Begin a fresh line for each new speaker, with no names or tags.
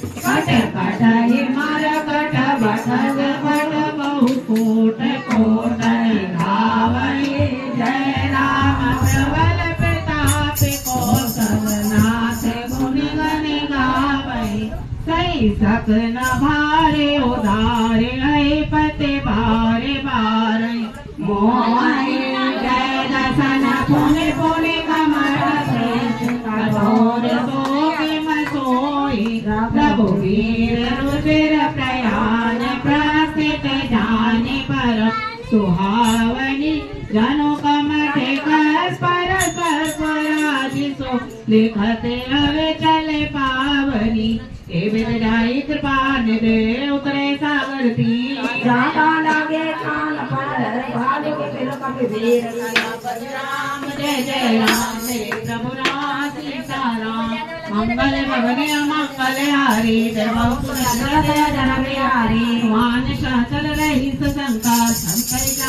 कटाई मारा कटा बटग बट बहु कोट कोट धावई जय राम प्रबल प्रताप कौशलनाथ गुण गण गावई सही सकन भारे उधारे ऐ पते बारे बारे मोहि जय दसन पुनि पुनि कमर कठोर सोके मसोई रघुवीर रुचिर प्रयाण प्रसित जाने पर सुहावनी जनो कमठे पर पराजिसो लिखते हवे चले पावनी ए बिदाई कृपा निदे उतरे सागर तीर जाता लागे कान पर भाले के पेड़ का वीर राम जय जय राम प्रभु राम सीताराम मंगल भवने मंगल हारी जन बिहारी मान शाचल रही सशंका संकट